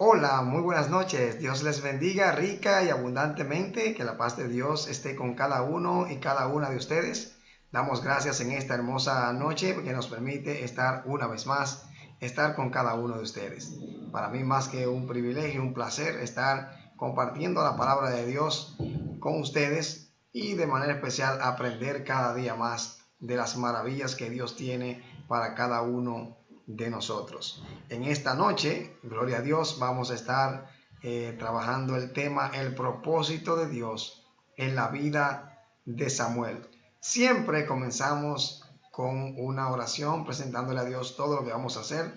Hola, muy buenas noches. Dios les bendiga rica y abundantemente. Que la paz de Dios esté con cada uno y cada una de ustedes. Damos gracias en esta hermosa noche porque nos permite estar una vez más, estar con cada uno de ustedes. Para mí más que un privilegio, un placer estar compartiendo la palabra de Dios con ustedes y de manera especial aprender cada día más de las maravillas que Dios tiene para cada uno de nosotros. En esta noche, gloria a Dios, vamos a estar trabajando el tema el propósito de Dios en la vida de Samuel. Siempre comenzamos con una oración presentándole a Dios todo lo que vamos a hacer,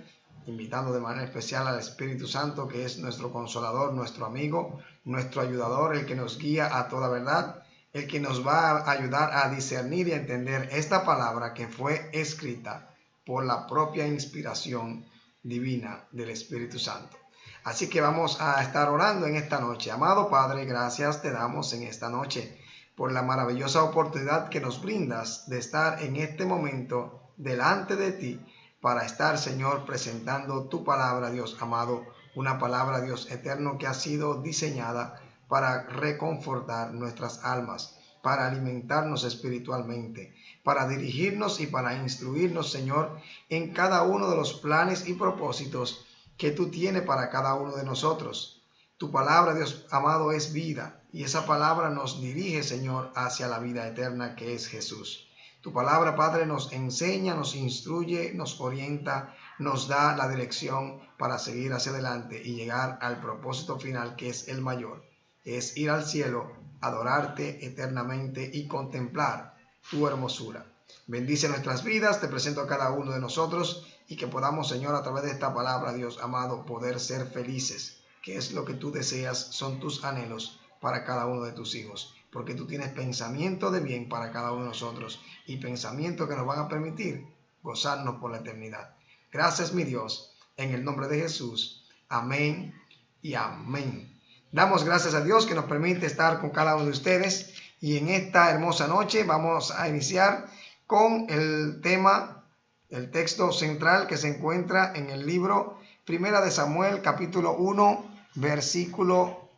invitando de manera especial al Espíritu Santo, que es nuestro consolador, nuestro amigo, nuestro ayudador, el que nos guía a toda verdad, el que nos va a ayudar a discernir y a entender esta palabra que fue escrita por la propia inspiración divina del Espíritu Santo. Así que vamos a estar orando en esta noche. Amado Padre, gracias te damos en esta noche por la maravillosa oportunidad que nos brindas de estar en este momento delante de ti para estar, Señor, presentando tu palabra, Dios amado, una palabra, Dios eterno, que ha sido diseñada para reconfortar nuestras almas, para alimentarnos espiritualmente, para dirigirnos y para instruirnos, Señor, en cada uno de los planes y propósitos que tú tienes para cada uno de nosotros. Tu palabra, Dios amado, es vida, y esa palabra nos dirige, Señor, hacia la vida eterna que es Jesús. Tu palabra, Padre, nos enseña, nos instruye, nos orienta, nos da la dirección para seguir hacia adelante y llegar al propósito final, que es el mayor, es ir al cielo, adorarte eternamente y contemplar tu hermosura. Bendice nuestras vidas, te presento a cada uno de nosotros y que podamos, Señor, a través de esta palabra, Dios amado, poder ser felices, que es lo que tú deseas, son tus anhelos para cada uno de tus hijos, porque tú tienes pensamiento de bien para cada uno de nosotros y pensamientos que nos van a permitir gozarnos por la eternidad. Gracias, mi Dios, en el nombre de Jesús. Amén y amén. Damos gracias a Dios que nos permite estar con cada uno de ustedes y en esta hermosa noche vamos a iniciar con el tema, el texto central que se encuentra en el libro Primera de Samuel, capítulo 1, versículo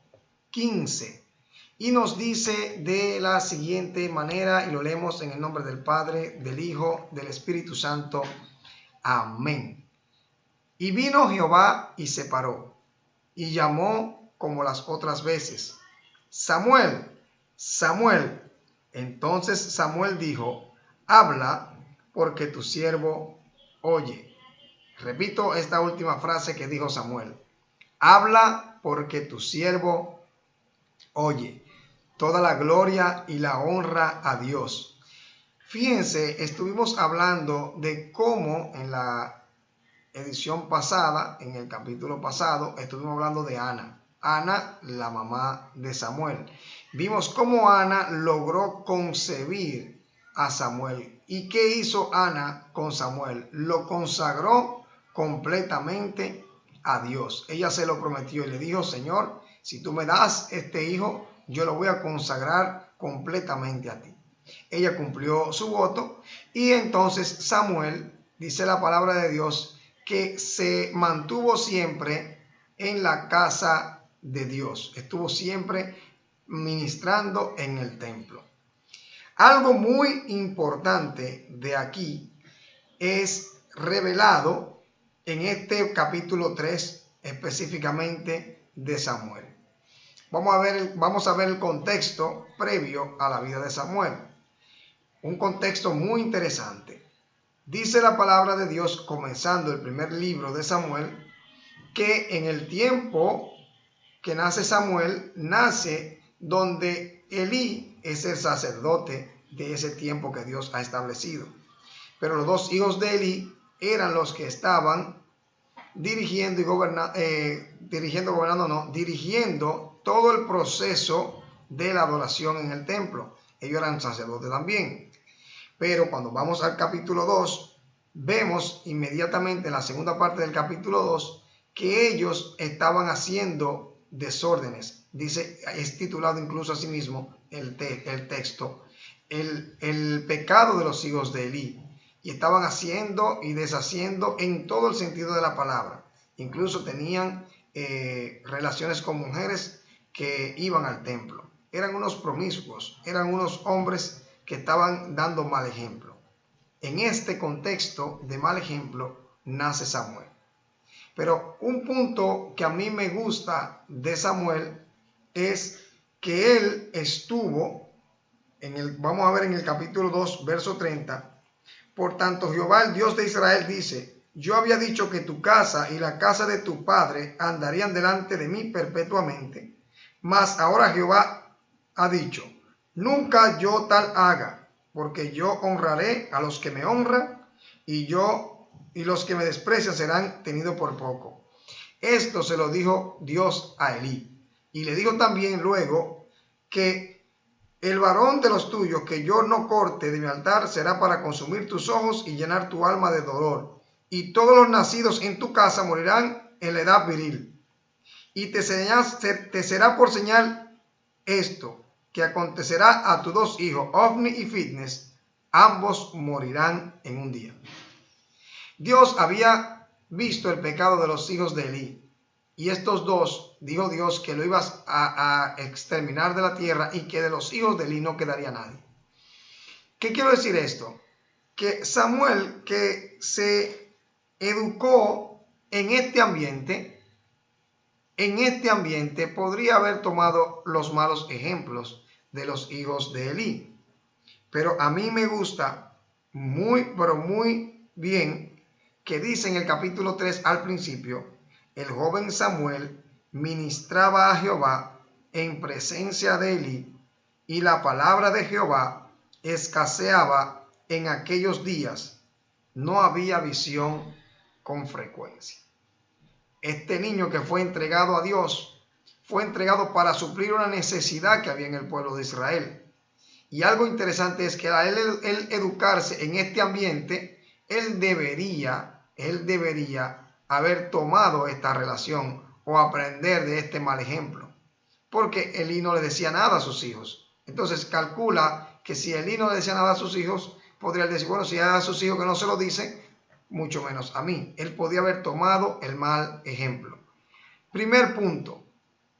15. Y nos dice de la siguiente manera, y lo leemos en el nombre del Padre, del Hijo, del Espíritu Santo. Amén. Y vino Jehová y se paró, y llamó como las otras veces: Samuel, Samuel. Entonces Samuel dijo: habla, porque tu siervo oye. Repito esta última frase que dijo Samuel: habla, porque tu siervo oye. Toda la gloria y la honra a Dios. Fíjense, estuvimos hablando de cómo en la edición pasada, en el capítulo pasado, estuvimos hablando de Ana. Ana, la mamá de Samuel. Vimos cómo Ana logró concebir a Samuel. ¿Y qué hizo Ana con Samuel? Lo consagró completamente a Dios. Ella se lo prometió y le dijo: Señor, si tú me das este hijo, yo lo voy a consagrar completamente a ti. Ella cumplió su voto y entonces Samuel, dice la palabra de Dios, que se mantuvo siempre en la casa de Dios. Estuvo siempre ministrando en el templo. Algo muy importante de aquí es revelado en este capítulo 3 específicamente de Samuel. Vamos a ver el contexto previo a la vida de Samuel. Un contexto muy interesante. Dice la palabra de Dios, comenzando el primer libro de Samuel, que en el tiempo que nace Samuel, nace donde Elí es el sacerdote de ese tiempo que Dios ha establecido. Pero los dos hijos de Elí eran los que estaban dirigiendo todo el proceso de la adoración en el templo. Ellos eran sacerdotes también. Pero cuando vamos al capítulo 2, vemos inmediatamente en la segunda parte del capítulo 2 que ellos estaban haciendo desórdenes. Dice, es titulado incluso a sí mismo el texto, el pecado de los hijos de Elí. Y estaban haciendo y deshaciendo en todo el sentido de la palabra. Incluso tenían relaciones con mujeres que iban al templo. Eran unos promiscuos, eran unos hombres que estaban dando mal ejemplo. En este contexto de mal ejemplo nace Samuel. Pero un punto que a mí me gusta de Samuel es que él estuvo, vamos a ver en el capítulo 2, verso 30, por tanto Jehová, el Dios de Israel, dice, yo había dicho que tu casa y la casa de tu padre andarían delante de mí perpetuamente, mas ahora Jehová ha dicho, nunca yo tal haga, porque yo honraré a los que me honran y los que me desprecian serán tenidos por poco. Esto se lo dijo Dios a Elí. Y le dijo también luego que el varón de los tuyos que yo no corte de mi altar será para consumir tus ojos y llenar tu alma de dolor. Y todos los nacidos en tu casa morirán en la edad viril. Y te será por señal esto, que acontecerá a tus dos hijos, Ofni y Fitnes, ambos morirán en un día. Dios había visto el pecado de los hijos de Elí. Y estos dos, dijo Dios, que lo ibas a exterminar de la tierra y que de los hijos de Elí no quedaría nadie. ¿Qué quiero decir esto? Que Samuel, que se educó en este ambiente, podría haber tomado los malos ejemplos de los hijos de Elí. Pero a mí me gusta pero muy bien que dice en el capítulo 3 al principio, el joven Samuel ministraba a Jehová en presencia de Elí, y la palabra de Jehová escaseaba en aquellos días. No había visión con frecuencia. Este niño que fue entregado a Dios, fue entregado para suplir una necesidad que había en el pueblo de Israel. Y algo interesante es que al él educarse en este ambiente, él debería haber tomado esta relación o aprender de este mal ejemplo, porque Elí no le decía nada a sus hijos. Entonces calcula que si Elí no le decía nada a sus hijos, podría decir, bueno, si a sus hijos que no se lo dice, mucho menos a mí. Él podía haber tomado el mal ejemplo. Primer punto,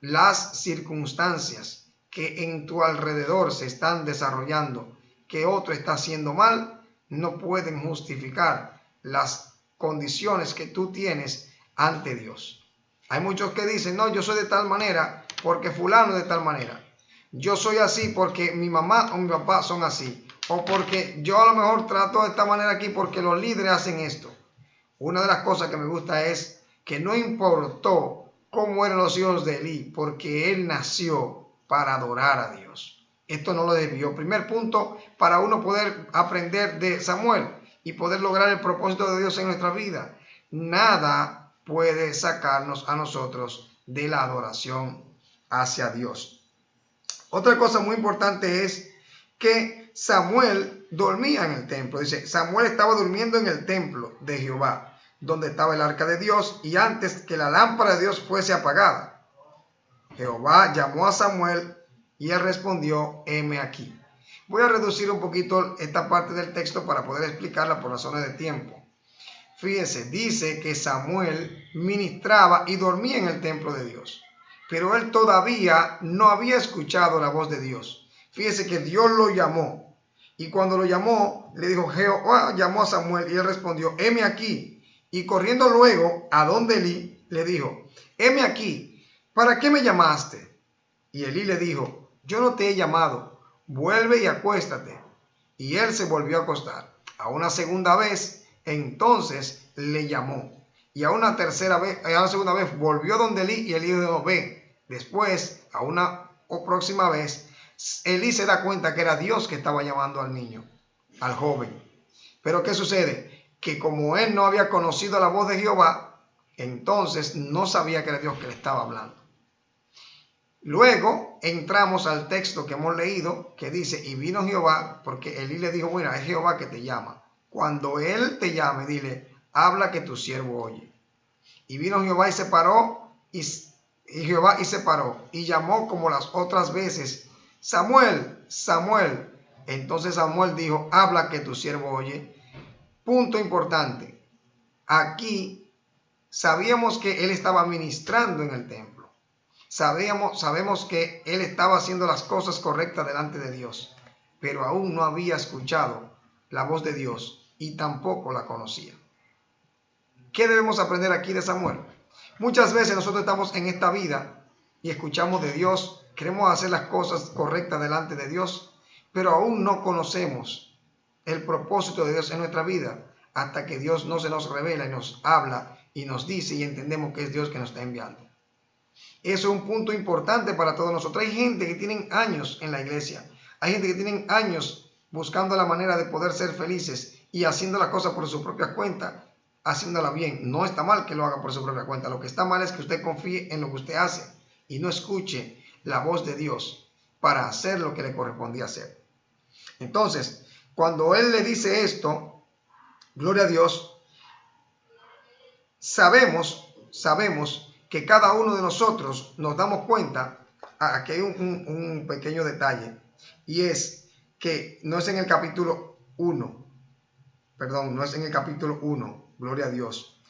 las circunstancias que en tu alrededor se están desarrollando, que otro está haciendo mal, no pueden justificar las condiciones que tú tienes ante Dios. Hay muchos que dicen, no, yo soy de tal manera porque fulano es de tal manera. Yo soy así porque mi mamá o mi papá son así. O porque yo a lo mejor trato de esta manera aquí porque los líderes hacen esto. Una de las cosas que me gusta es que no importó cómo eran los hijos de Elí, porque él nació para adorar a Dios. Esto no lo desvió. Primer punto para uno poder aprender de Samuel y poder lograr el propósito de Dios en nuestra vida. Nada puede sacarnos a nosotros de la adoración hacia Dios. Otra cosa muy importante es que Samuel dormía en el templo. Dice, Samuel estaba durmiendo en el templo de Jehová, donde estaba el arca de Dios, y antes que la lámpara de Dios fuese apagada, Jehová llamó a Samuel y él respondió, heme aquí. Voy a reducir un poquito esta parte del texto para poder explicarla por razones de tiempo. Fíjense, dice que Samuel ministraba y dormía en el templo de Dios, pero él todavía no había escuchado la voz de Dios. Fíjense que Dios lo llamó, y cuando lo llamó, le dijo, Jehová llamó a Samuel, y él respondió, heme aquí. Y corriendo luego a donde Elí, le dijo, heme aquí, ¿para qué me llamaste? Y Elí le dijo, yo no te he llamado, vuelve y acuéstate. Y él se volvió a acostar. A una segunda vez, entonces le llamó. Y a una segunda vez volvió donde Elí, y Elí dijo, ve. Después, a una próxima vez, Elí se da cuenta que era Dios que estaba llamando al niño, al joven. Pero ¿qué sucede? Que como él no había conocido la voz de Jehová, entonces no sabía que era Dios que le estaba hablando. Luego entramos al texto que hemos leído, que dice, y vino Jehová, porque Elí le dijo, mira, es Jehová que te llama. Cuando él te llame, dile, habla que tu siervo oye. Y vino Jehová y se paró, y Jehová y se paró, y llamó como las otras veces, Samuel, Samuel. Entonces Samuel dijo, habla que tu siervo oye. Punto importante. Aquí sabíamos que él estaba ministrando en el templo. Sabemos que él estaba haciendo las cosas correctas delante de Dios, pero aún no había escuchado la voz de Dios y tampoco la conocía. ¿Qué debemos aprender aquí de Samuel? Muchas veces nosotros estamos en esta vida y escuchamos de Dios, queremos hacer las cosas correctas delante de Dios, pero aún no conocemos el propósito de Dios en nuestra vida hasta que Dios no se nos revela y nos habla y nos dice y entendemos que es Dios que nos está enviando. Eso es un punto importante para todos nosotros. Hay gente que tienen años en la iglesia, hay gente que tienen años buscando la manera de poder ser felices y haciendo las cosas por su propia cuenta, haciéndola bien. No está mal que lo haga por su propia cuenta. Lo que está mal es que usted confíe en lo que usted hace y no escuche la voz de Dios para hacer lo que le correspondía hacer. Entonces, cuando él le dice esto, gloria a Dios, sabemos que cada uno de nosotros nos damos cuenta. Aquí hay un pequeño detalle, y es que no es en el capítulo 1, no es en el capítulo 1, gloria a Dios,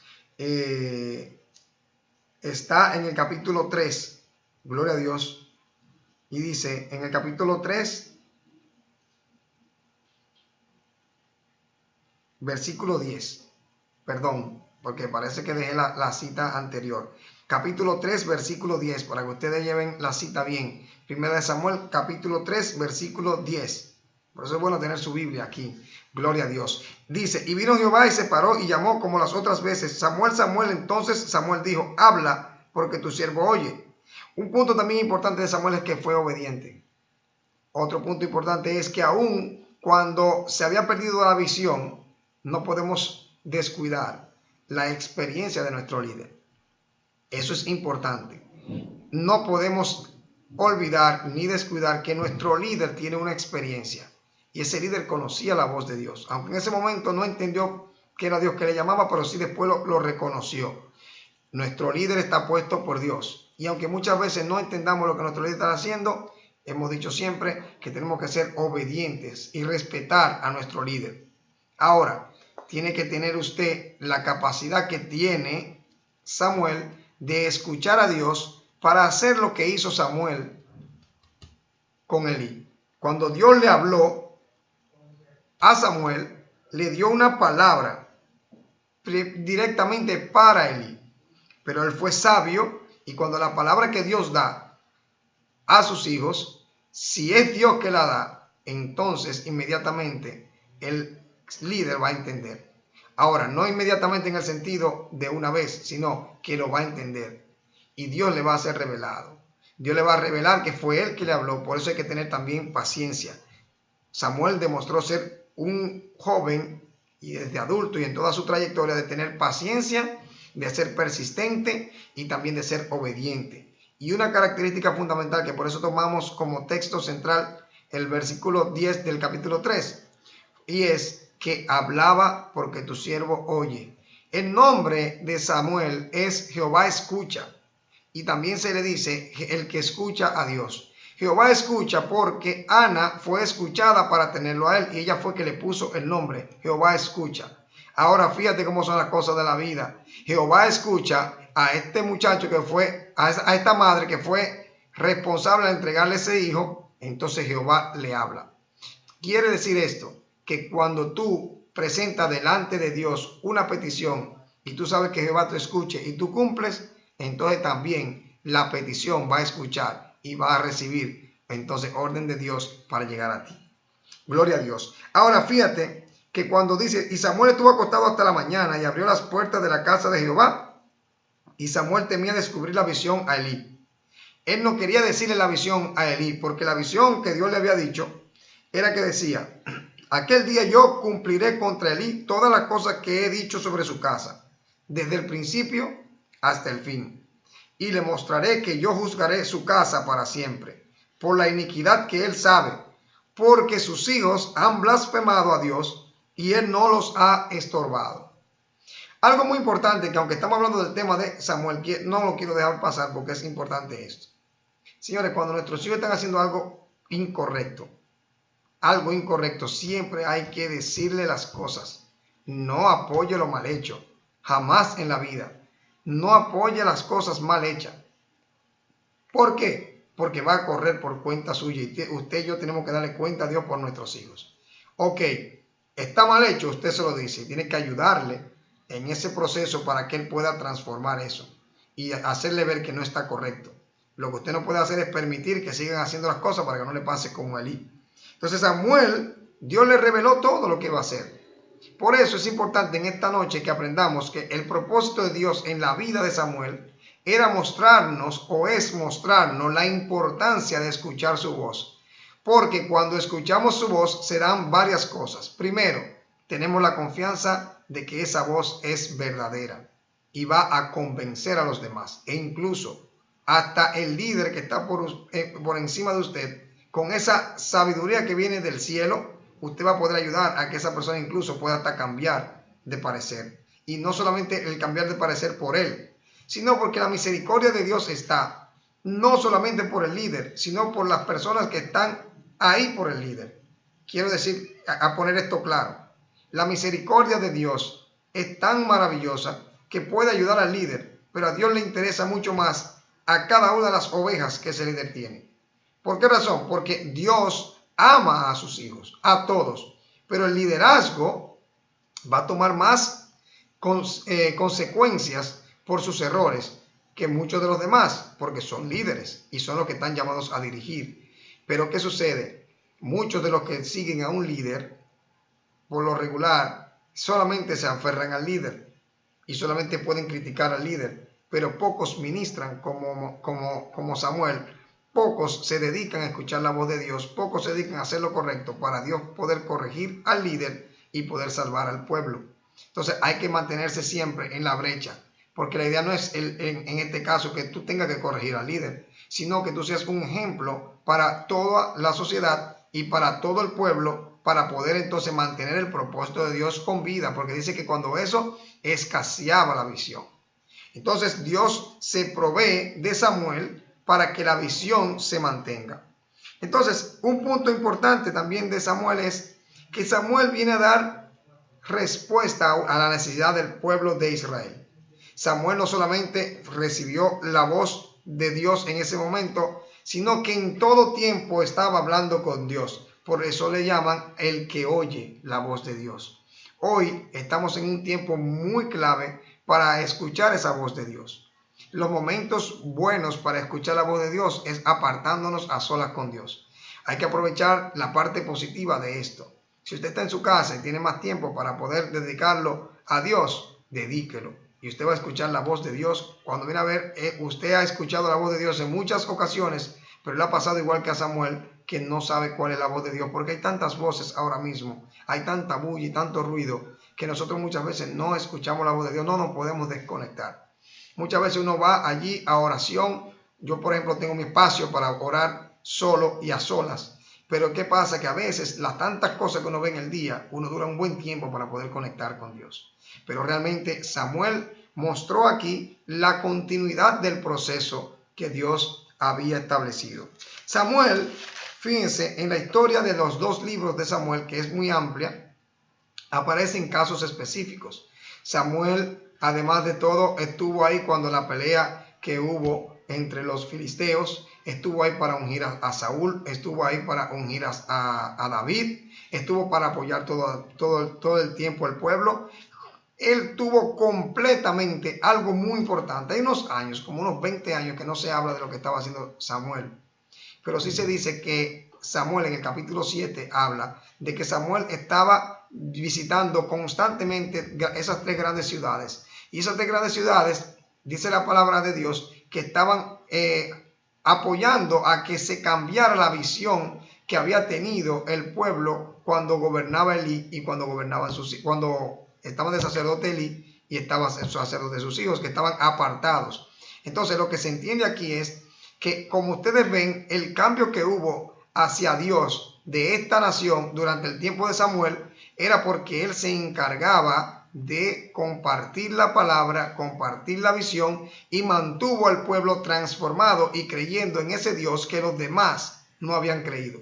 está en el capítulo 3, gloria a Dios, y dice en el capítulo 3, versículo 10, porque parece que dejé la cita anterior. Capítulo 3, versículo 10, para que ustedes lleven la cita bien. Primera de Samuel, capítulo 3, versículo 10. Por eso es bueno tener su Biblia aquí. Gloria a Dios. Dice, y vino Jehová y se paró y llamó como las otras veces, Samuel, Samuel. Entonces Samuel dijo, habla, porque tu siervo oye. Un punto también importante de Samuel es que fue obediente. Otro punto importante es que aún cuando se había perdido la visión, no podemos descuidar la experiencia de nuestro líder. Eso es importante. No podemos olvidar ni descuidar que nuestro líder tiene una experiencia. Y ese líder conocía la voz de Dios. Aunque en ese momento no entendió que era Dios que le llamaba, pero sí después lo reconoció. Nuestro líder está puesto por Dios. Y aunque muchas veces no entendamos lo que nuestro líder está haciendo, hemos dicho siempre que tenemos que ser obedientes y respetar a nuestro líder. Ahora, tiene que tener usted la capacidad que tiene Samuel de escuchar a Dios para hacer lo que hizo Samuel con Elí. Cuando Dios le habló a Samuel, le dio una palabra directamente para Elí. Pero él fue sabio y cuando la palabra que Dios da a sus hijos, si es Dios que la da, entonces inmediatamente el líder va a entender. Ahora, no inmediatamente en el sentido de una vez, sino que lo va a entender. Y Dios le va a ser revelado. Dios le va a revelar que fue él que le habló. Por eso hay que tener también paciencia. Samuel demostró ser un joven y desde adulto y en toda su trayectoria de tener paciencia, de ser persistente y también de ser obediente. Y una característica fundamental que por eso tomamos como texto central el versículo 10 del capítulo 3. Y es que hablaba porque tu siervo oye. El nombre de Samuel es Jehová escucha. Y también se le dice el que escucha a Dios. Jehová escucha porque Ana fue escuchada para tenerlo a él. Y ella fue que le puso el nombre. Jehová escucha. Ahora fíjate cómo son las cosas de la vida. Jehová escucha a este muchacho que fue, a esta madre que fue responsable de entregarle ese hijo. Entonces Jehová le habla. Quiere decir esto, que cuando tú presentas delante de Dios una petición y tú sabes que Jehová te escuche y tú cumples, entonces también la petición va a escuchar y va a recibir entonces orden de Dios para llegar a ti. Gloria a Dios. Ahora fíjate que cuando dice, y Samuel estuvo acostado hasta la mañana y abrió las puertas de la casa de Jehová, y Samuel temía descubrir la visión a Elí. Él no quería decirle la visión a Elí, porque la visión que Dios le había dicho era que decía, aquel día yo cumpliré contra Elí todas las cosas que he dicho sobre su casa, desde el principio hasta el fin. Y le mostraré que yo juzgaré su casa para siempre, por la iniquidad que él sabe, porque sus hijos han blasfemado a Dios y él no los ha estorbado. Algo muy importante, que aunque estamos hablando del tema de Samuel, no lo quiero dejar pasar porque es importante esto. Señores, cuando nuestros hijos están haciendo algo incorrecto, siempre hay que decirle las cosas. No apoye lo mal hecho, jamás en la vida. no apoye las cosas mal hechas. ¿Por qué? Porque va a correr por cuenta suya y usted y yo tenemos que darle cuenta a Dios por nuestros hijos. Ok, está mal hecho, usted se lo dice, tiene que ayudarle en ese proceso para que él pueda transformar eso y hacerle ver que no está correcto. Lo que usted no puede hacer es permitir que sigan haciendo las cosas para que no le pase como a Elí. Entonces Samuel, Dios le reveló todo lo que iba a hacer. Por eso es importante en esta noche que aprendamos que el propósito de Dios en la vida de Samuel era mostrarnos o es mostrarnos la importancia de escuchar su voz. Porque cuando escuchamos su voz se dan varias cosas. Primero, tenemos la confianza de que esa voz es verdadera y va a convencer a los demás. E incluso hasta el líder que está por encima de usted, con esa sabiduría que viene del cielo, usted va a poder ayudar a que esa persona incluso pueda hasta cambiar de parecer. Y no solamente el cambiar de parecer por él, sino porque la misericordia de Dios está no solamente por el líder, sino por las personas que están ahí por el líder. Quiero decir, a poner esto claro, la misericordia de Dios es tan maravillosa que puede ayudar al líder, pero a Dios le interesa mucho más a cada una de las ovejas que ese líder tiene. ¿Por qué razón? Porque Dios ama a sus hijos, a todos, pero el liderazgo va a tomar más consecuencias por sus errores que muchos de los demás, porque son líderes y son los que están llamados a dirigir. Pero ¿qué sucede? Muchos de los que siguen a un líder, por lo regular, solamente se aferran al líder y solamente pueden criticar al líder, pero pocos ministran como Samuel. Pocos se dedican a escuchar la voz de Dios, pocos se dedican a hacer lo correcto para Dios poder corregir al líder y poder salvar al pueblo. Entonces hay que mantenerse siempre en la brecha, porque la idea no es en este caso que tú tengas que corregir al líder, sino que tú seas un ejemplo para toda la sociedad y para todo el pueblo, para poder entonces mantener el propósito de Dios con vida, porque dice que cuando eso escaseaba la visión. Entonces Dios se provee de Samuel para que la visión se mantenga. Entonces, un punto importante también de Samuel es que Samuel viene a dar respuesta a la necesidad del pueblo de Israel. Samuel no solamente recibió la voz de Dios en ese momento, sino que en todo tiempo estaba hablando con Dios. Por eso le llaman el que oye la voz de Dios. Hoy estamos en un tiempo muy clave para escuchar esa voz de Dios. Los momentos buenos para escuchar la voz de Dios es apartándonos a solas con Dios. Hay que aprovechar la parte positiva de esto. Si usted está en su casa y tiene más tiempo para poder dedicarlo a Dios, dedíquelo. Y usted va a escuchar la voz de Dios. Cuando viene a ver, usted ha escuchado la voz de Dios en muchas ocasiones, pero le ha pasado igual que a Samuel, que no sabe cuál es la voz de Dios, porque hay tantas voces ahora mismo, hay tanta bulla y tanto ruido, que nosotros muchas veces no escuchamos la voz de Dios, no nos podemos desconectar. Muchas veces uno va allí a oración. Yo, por ejemplo, tengo mi espacio para orar solo y a solas. Pero ¿qué pasa? Que a veces las tantas cosas que uno ve en el día, uno dura un buen tiempo para poder conectar con Dios. Pero realmente Samuel mostró aquí la continuidad del proceso que Dios había establecido. Samuel, fíjense, en la historia de los dos libros de Samuel, que es muy amplia, aparecen casos específicos. Samuel, además de todo, estuvo ahí cuando la pelea que hubo entre los filisteos, estuvo ahí para ungir a Saúl, estuvo ahí para ungir a David, estuvo para apoyar todo el tiempo al pueblo. Él tuvo completamente algo muy importante. Hay unos años, como unos 20 años, que no se habla de lo que estaba haciendo Samuel, pero sí se dice que Samuel en el capítulo 7 habla de que Samuel estaba visitando constantemente esas tres grandes ciudades. Y esas tres grandes ciudades, dice la palabra de Dios, que estaban apoyando a que se cambiara la visión que había tenido el pueblo cuando gobernaba Elí y cuando estaba de sacerdote Elí y estaba el sacerdote de sus hijos, que estaban apartados. Entonces lo que se entiende aquí es que, como ustedes ven, el cambio que hubo hacia Dios de esta nación durante el tiempo de Samuel era porque él se encargaba de compartir la palabra, compartir la visión, y mantuvo al pueblo transformado y creyendo en ese Dios que los demás no habían creído.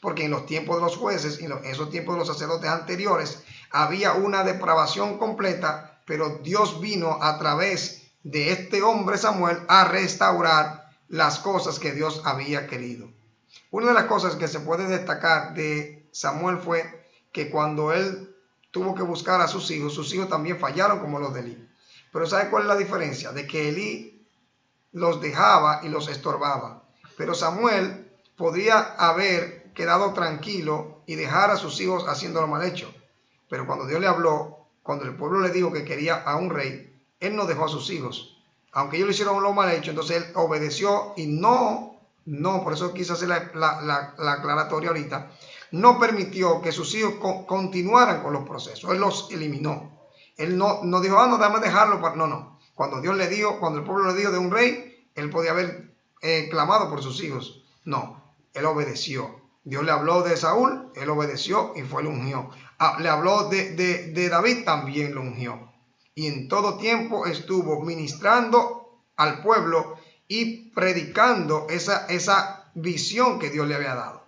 Porque en los tiempos de los jueces y en esos tiempos de los sacerdotes anteriores había una depravación completa, pero Dios vino a través de este hombre Samuel a restaurar las cosas que Dios había querido. Una de las cosas que se puede destacar de Samuel fue que cuando él tuvo que buscar a sus hijos también fallaron como los de Elí. Pero ¿sabe cuál es la diferencia? De que Elí los dejaba y los estorbaba. Pero Samuel podría haber quedado tranquilo y dejar a sus hijos haciendo lo mal hecho. Pero cuando Dios le habló, cuando el pueblo le dijo que quería a un rey, él no dejó a sus hijos. Aunque ellos le hicieron lo mal hecho, entonces él obedeció y no, por eso quise hacer la aclaratoria ahorita, no permitió que sus hijos continuaran con los procesos. Él los eliminó. Él no dijo, no, déjame dejarlo. No. Cuando Dios le dijo, cuando el pueblo le dijo de un rey, él podía haber clamado por sus hijos. No, él obedeció. Dios le habló de Saúl, él obedeció y fue el ungió. Le habló de David, también lo ungió. Y en todo tiempo estuvo ministrando al pueblo y predicando esa visión que Dios le había dado.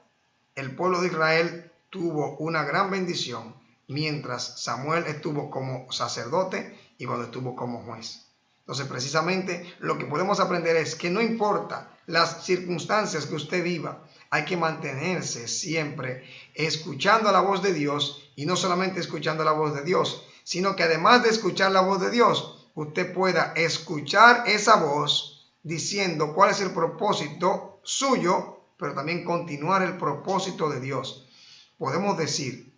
El pueblo de Israel tuvo una gran bendición mientras Samuel estuvo como sacerdote y cuando estuvo como juez. Entonces, precisamente lo que podemos aprender es que no importa las circunstancias que usted viva, hay que mantenerse siempre escuchando la voz de Dios, y no solamente escuchando la voz de Dios, sino que además de escuchar la voz de Dios, usted pueda escuchar esa voz diciendo cuál es el propósito suyo, pero también continuar el propósito de Dios. Podemos decir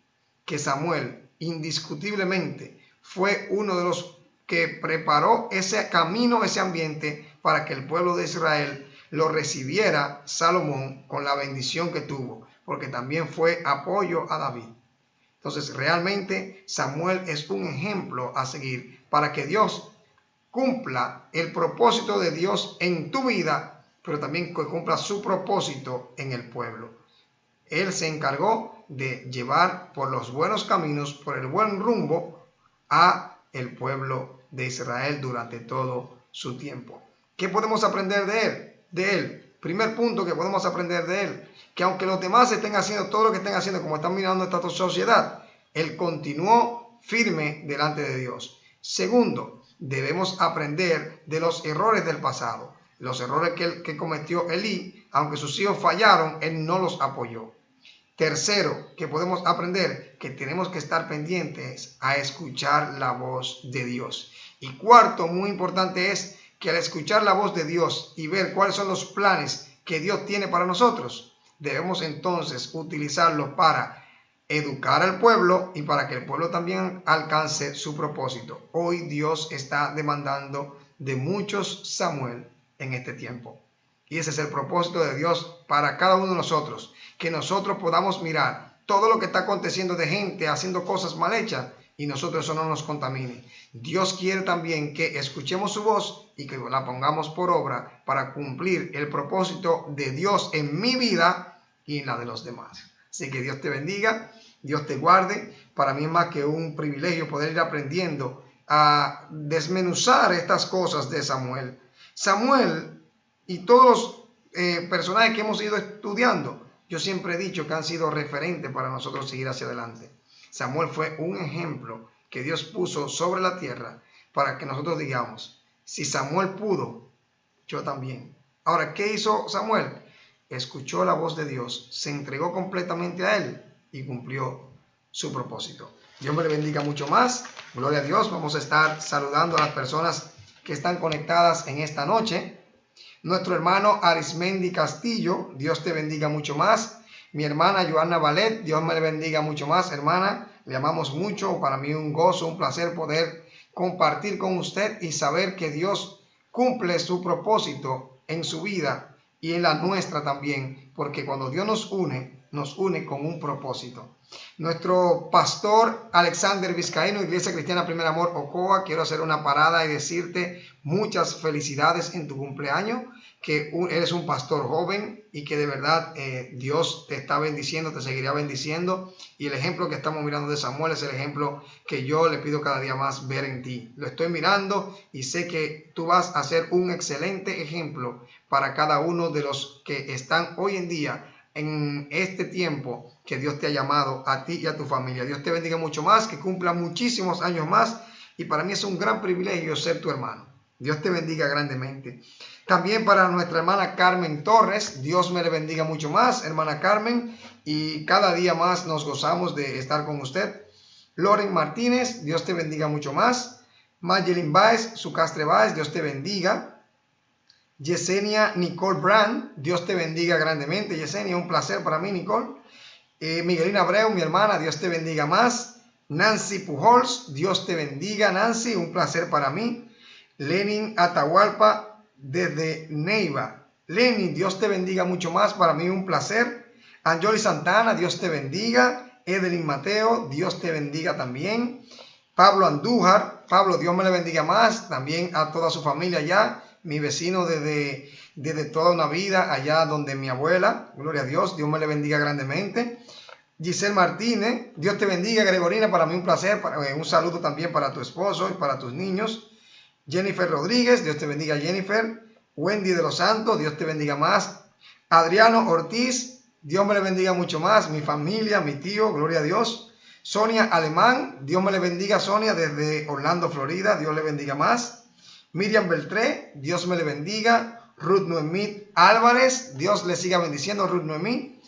que Samuel indiscutiblemente fue uno de los que preparó ese camino, ese ambiente para que el pueblo de Israel lo recibiera Salomón con la bendición que tuvo, porque también fue apoyo a David. Entonces, realmente Samuel es un ejemplo a seguir para que Dios cumpla el propósito de Dios en tu vida, pero también que cumpla su propósito en el pueblo. Él se encargó de llevar por los buenos caminos, por el buen rumbo, a el pueblo de Israel durante todo su tiempo. ¿Qué podemos aprender de él? Primer punto que podemos aprender de él, que aunque los demás estén haciendo todo lo que estén haciendo, como están mirando esta sociedad, él continuó firme delante de Dios. Segundo, debemos aprender de los errores del pasado. Los errores que cometió Elí, aunque sus hijos fallaron, él no los apoyó. Tercero, que podemos aprender que tenemos que estar pendientes a escuchar la voz de Dios. Y cuarto, muy importante, es que al escuchar la voz de Dios y ver cuáles son los planes que Dios tiene para nosotros, debemos entonces utilizarlo para educar al pueblo y para que el pueblo también alcance su propósito. Hoy Dios está demandando de muchos Samuel en este tiempo. Y ese es el propósito de Dios para cada uno de nosotros, que nosotros podamos mirar todo lo que está aconteciendo de gente haciendo cosas mal hechas y nosotros eso no nos contamine. Dios quiere también que escuchemos su voz y que la pongamos por obra para cumplir el propósito de Dios en mi vida y en la de los demás. Así que Dios te bendiga, Dios te guarde. Para mí es más que un privilegio poder ir aprendiendo a desmenuzar estas cosas de Samuel. Samuel y todos los personajes que hemos ido estudiando, yo siempre he dicho que han sido referentes para nosotros seguir hacia adelante. Samuel fue un ejemplo que Dios puso sobre la tierra para que nosotros digamos, si Samuel pudo, yo también. Ahora, ¿qué hizo Samuel? Escuchó la voz de Dios, se entregó completamente a él y cumplió su propósito. Dios me le bendiga mucho más. Gloria a Dios. Vamos a estar saludando a las personas que están conectadas en esta noche. Nuestro hermano Arismendi Castillo, Dios te bendiga mucho más. Mi hermana Joana Valet, Dios me le bendiga mucho más, hermana. Le amamos mucho. Para mí un gozo, un placer poder compartir con usted y saber que Dios cumple su propósito en su vida y en la nuestra también, porque cuando Dios nos une con un propósito. Nuestro pastor Alexander Vizcaíno, Iglesia Cristiana Primer Amor Ocoa, quiero hacer una parada y decirte muchas felicidades en tu cumpleaños, que eres un pastor joven y que de verdad Dios te está bendiciendo, te seguirá bendiciendo, y el ejemplo que estamos mirando de Samuel es el ejemplo que yo le pido cada día más ver en ti. Lo estoy mirando y sé que tú vas a ser un excelente ejemplo para cada uno de los que están hoy en día en este tiempo que Dios te ha llamado a ti y a tu familia. Dios te bendiga mucho más, que cumpla muchísimos años más, y para mí es un gran privilegio ser tu hermano. Dios te bendiga grandemente. También para nuestra hermana Carmen Torres, Dios me le bendiga mucho más, hermana Carmen, y cada día más nos gozamos de estar con usted. Loren Martínez, Dios te bendiga mucho más. Mayelin Baez, Sucastre Baez, Dios te bendiga. Yesenia Nicole Brand, Dios te bendiga grandemente. Yesenia, un placer para mí, Nicole. Miguelina Abreu, mi hermana, Dios te bendiga más. Nancy Pujols, Dios te bendiga, Nancy, un placer para mí. Lenin Atahualpa, desde Neiva. Lenin, Dios te bendiga mucho más, para mí un placer. Anjoli Santana, Dios te bendiga. Edelyn Mateo, Dios te bendiga también. Pablo Andújar, Pablo, Dios me le bendiga más, también a toda su familia allá, mi vecino desde toda una vida, allá donde mi abuela, gloria a Dios, Dios me le bendiga grandemente. Giselle Martínez, Dios te bendiga. Gregorina, para mí un placer, un saludo también para tu esposo y para tus niños. Jennifer Rodríguez, Dios te bendiga, Jennifer. Wendy de los Santos, Dios te bendiga más. Adriano Ortiz, Dios me le bendiga mucho más. Mi familia, mi tío, gloria a Dios. Sonia Alemán, Dios me le bendiga, Sonia, desde Orlando, Florida, Dios le bendiga más. Miriam Beltré, Dios me le bendiga. Ruth Noemí Álvarez, Dios le siga bendiciendo, Ruth Noemí.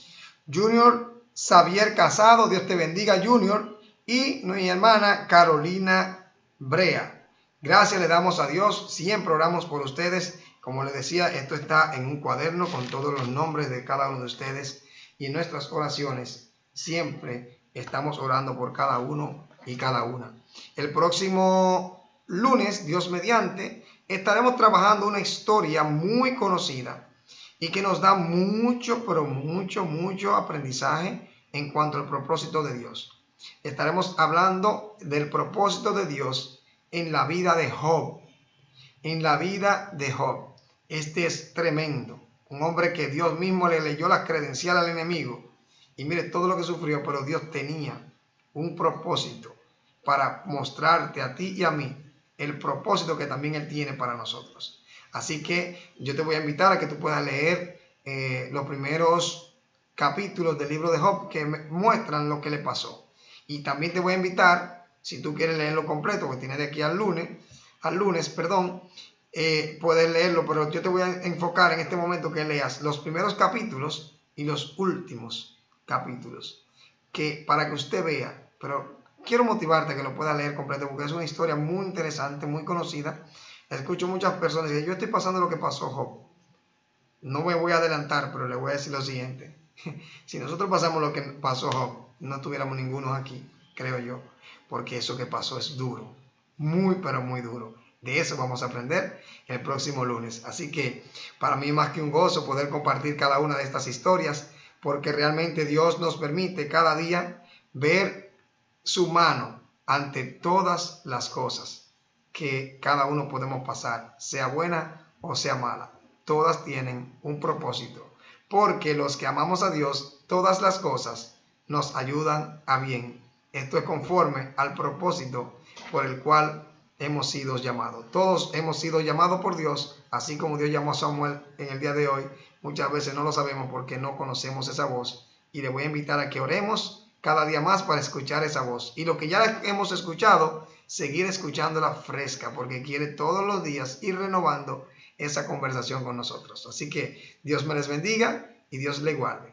Junior Xavier Casado, Dios te bendiga, Junior. Y mi hermana Carolina Brea. Gracias le damos a Dios, siempre oramos por ustedes. Como les decía, esto está en un cuaderno con todos los nombres de cada uno de ustedes. Y en nuestras oraciones siempre estamos orando por cada uno y cada una. El próximo lunes, Dios mediante, estaremos trabajando una historia muy conocida y que nos da mucho, pero mucho aprendizaje en cuanto al propósito de Dios. Estaremos hablando del propósito de Dios en la vida de Job. En la vida de Job. Este es tremendo. Un hombre que Dios mismo le leyó la credencial al enemigo. Y mire todo lo que sufrió, pero Dios tenía un propósito para mostrarte a ti y a mí el propósito que también Él tiene para nosotros. Así que yo te voy a invitar a que tú puedas leer los primeros capítulos del libro de Job que muestran lo que le pasó. Y también te voy a invitar, si tú quieres leerlo completo, que tienes de aquí al lunes, puedes leerlo, pero yo te voy a enfocar en este momento que leas los primeros capítulos y los últimos capítulos, que para que usted vea, pero quiero motivarte a que lo pueda leer completo, porque es una historia muy interesante, muy conocida. Escucho muchas personas y yo estoy pasando lo que pasó Job. No me voy a adelantar, pero le voy a decir lo siguiente. Si nosotros pasamos lo que pasó Job, no tuviéramos ninguno aquí, creo yo, porque eso que pasó es duro, muy pero muy duro. De eso vamos a aprender el próximo lunes. Así que para mí más que un gozo poder compartir cada una de estas historias, porque realmente Dios nos permite cada día ver su mano ante todas las cosas que cada uno podemos pasar, sea buena o sea mala. Todas tienen un propósito, porque los que amamos a Dios, todas las cosas nos ayudan a bien. Esto es conforme al propósito por el cual hemos sido llamados. Todos hemos sido llamados por Dios, así como Dios llamó a Samuel en el día de hoy. Muchas veces no lo sabemos porque no conocemos esa voz. Y le voy a invitar a que oremos cada día más para escuchar esa voz. Y lo que ya hemos escuchado, seguir escuchándola fresca, porque quiere todos los días ir renovando esa conversación con nosotros. Así que Dios me les bendiga y Dios le guarde.